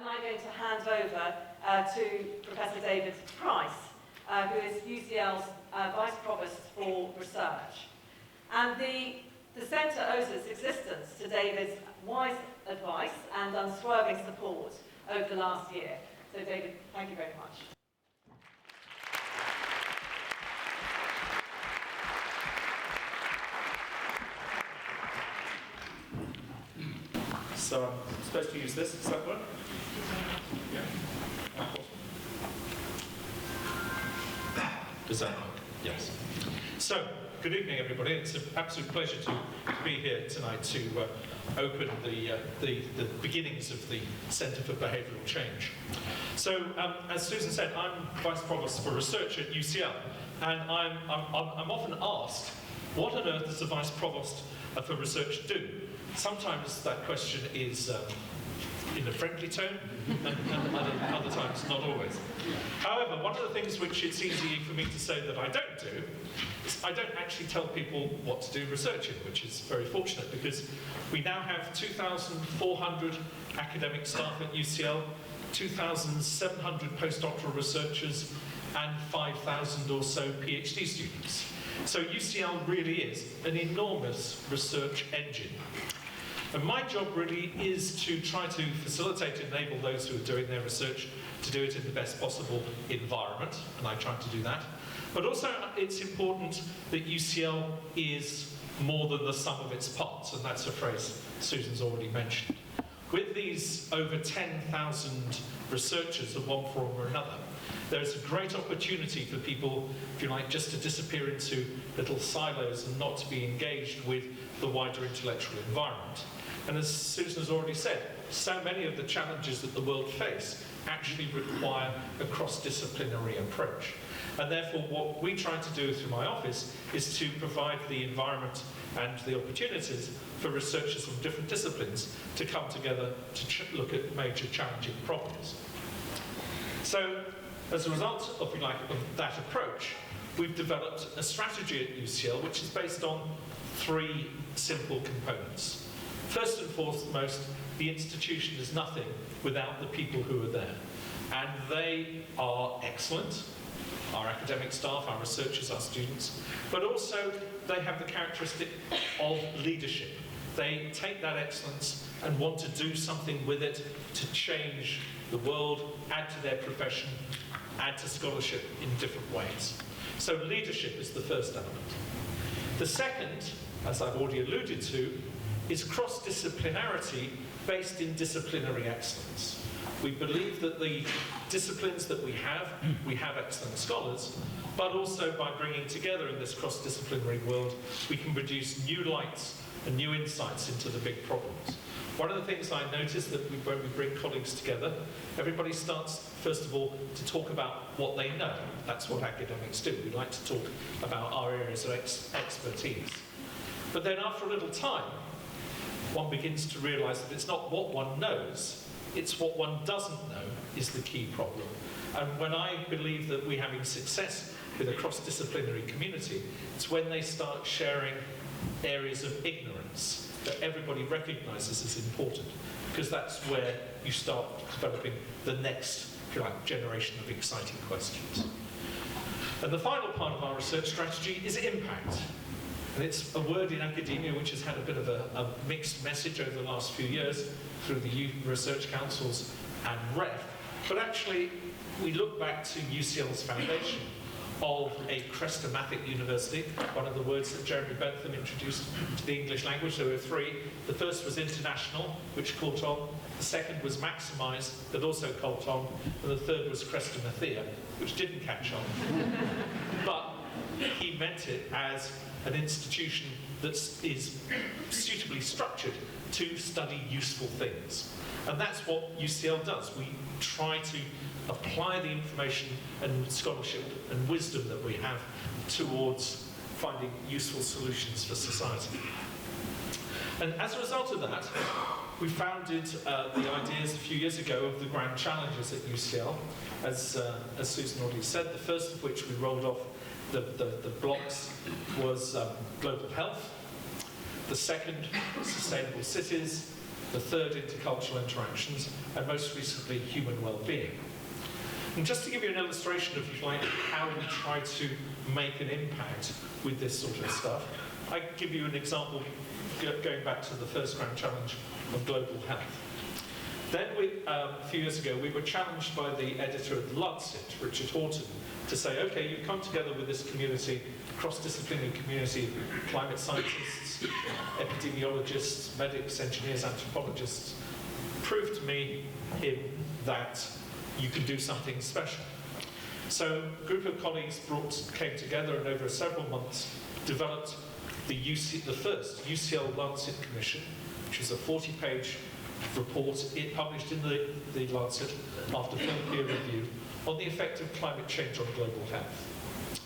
I'm going to hand over to Professor David Price, who is UCL's Vice Provost for Research. And the Centre owes its existence to David's wise advice and unswerving support over the last year. So David, thank you very much. So I'm supposed to use this, does that work? Yeah. Does that work? Yes. So, good evening everybody. It's an absolute pleasure to be here tonight to open the beginnings of the Centre for Behavioural Change. So, as Susan said, I'm Vice Provost for Research at UCL, and I'm often asked, what on earth does the Vice Provost for Research do? Sometimes that question is in a friendly tone, and other times not always. However, one of the things which it's easy for me to say that I don't do is I don't actually tell people what to do research in, which is very fortunate because we now have 2,400 academic staff at UCL, 2,700 postdoctoral researchers, and 5,000 or so PhD students. So UCL really is an enormous research engine. And my job really is to try to facilitate and enable those who are doing their research to do it in the best possible environment, and I try to do that. But also it's important that UCL is more than the sum of its parts, and that's a phrase Susan's already mentioned. With these over 10,000 researchers of one form or another, there's a great opportunity for people, if you like, just to disappear into little silos and not to be engaged with the wider intellectual environment. And as Susan has already said, so many of the challenges that the world face actually require a cross-disciplinary approach. And therefore what we try to do through my office is to provide the environment and the opportunities for researchers from different disciplines to come together to look at major challenging problems. So, as a result of, if you like, of that approach, we've developed a strategy at UCL which is based on three simple components. First and foremost, the institution is nothing without the people who are there. And they are excellent, our academic staff, our researchers, our students, but also they have the characteristic of leadership. They take that excellence and want to do something with it to change the world, add to their profession, add to scholarship in different ways. So leadership is the first element. The second, as I've already alluded to, is cross-disciplinarity based in disciplinary excellence. We believe that the disciplines that we have excellent scholars, but also by bringing together in this cross-disciplinary world, we can produce new lights and new insights into the big problems. One of the things I noticed that when we bring colleagues together, everybody starts, first of all, to talk about what they know. That's what academics do. We like to talk about our areas of expertise. But then after a little time, one begins to realise that it's not what one knows, it's what one doesn't know is the key problem. And when I believe that we're having success with a cross-disciplinary community, it's when they start sharing areas of ignorance that everybody recognises as important, because that's where you start developing the next, if you like, generation of exciting questions. And the final part of our research strategy is impact. And it's a word in academia which has had a bit of a mixed message over the last few years through the research councils and REF. But actually, we look back to UCL's foundation of a Chrestomathic university, one of the words that Jeremy Bentham introduced to the English language. There were three. The first was international, which caught on. The second was maximise, that also caught on. And the third was Chrestomathia, which didn't catch on. But he meant it as an institution that is suitably structured to study useful things. And that's what UCL does. We try to apply the information and scholarship and wisdom that we have towards finding useful solutions for society. And as a result of that, we founded the ideas a few years ago of the grand challenges at UCL. As Susan already said, the first of which we rolled off the blocks was global health. The second, sustainable cities. the third intercultural interactions, and most recently human well-being. And just to give you an illustration of like how we try to make an impact with this sort of stuff, I can give you an example going back to the first grand challenge of global health. Then a few years ago, we were challenged by the editor of The Lancet, Richard Horton, to say, okay, you come together with this community, cross-disciplinary community of climate scientists, epidemiologists, medics, engineers, anthropologists, prove to me, him, that you can do something special. So a group of colleagues came together and over several months developed the first UCL Lancet Commission, which was a 40-page report published in the Lancet after full peer review on the effect of climate change on global health.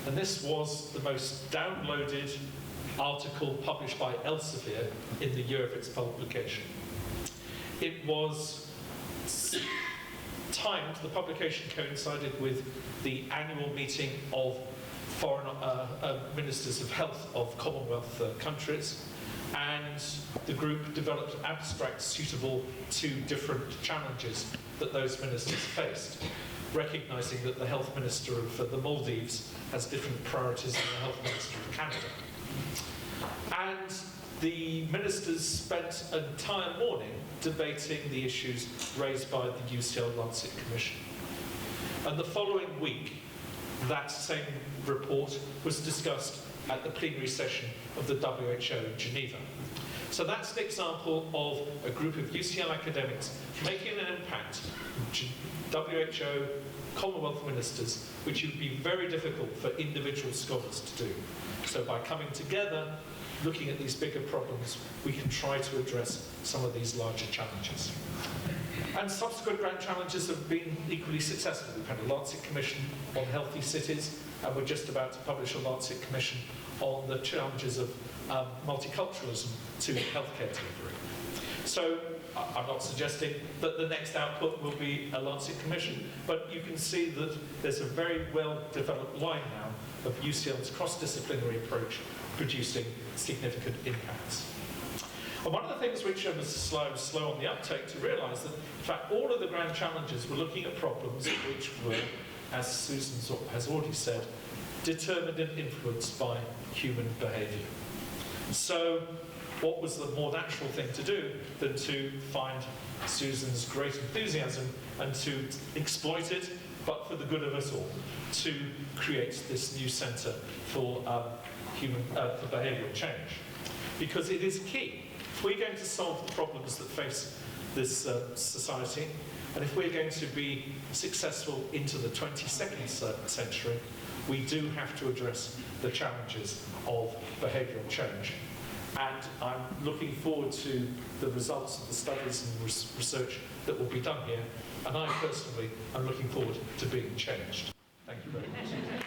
And this was the most downloaded article published by Elsevier in the year of its publication. It was timed, the publication coincided with the annual meeting of foreign ministers of health of Commonwealth countries, and the group developed abstracts suitable to different challenges that those ministers faced, recognising that the health minister of the Maldives has different priorities than the health minister of Canada. And the ministers spent an entire morning debating the issues raised by the UCL Lancet Commission. And the following week, that same report was discussed at the plenary session of the WHO in Geneva. So that's an example of a group of UCL academics making an impact, WHO, Commonwealth ministers, which would be very difficult for individual scholars to do. So by coming together, looking at these bigger problems, we can try to address some of these larger challenges. And subsequent grand challenges have been equally successful. We've had a Lancet Commission on healthy cities, and we're just about to publish a Lancet Commission on the challenges of multiculturalism to healthcare delivery. So I'm not suggesting that the next output will be a Lancet Commission, but you can see that there's a very well-developed line now of UCL's cross-disciplinary approach producing significant impacts. And one of the things which I was slow on the uptake to realise that, in fact, all of the grand challenges were looking at problems which were, as Susan has already said, determined and influenced by human behaviour. So what was the more natural thing to do than to find Susan's great enthusiasm and to exploit it, but for the good of us all, to create this new centre for behavioural change. Because it is key. If we're going to solve the problems that face this society, and if we're going to be successful into the 22nd century, we do have to address the challenges of behavioural change. And I'm looking forward to the results of the studies and research that will be done here. And I personally am looking forward to being changed. Thank you very much.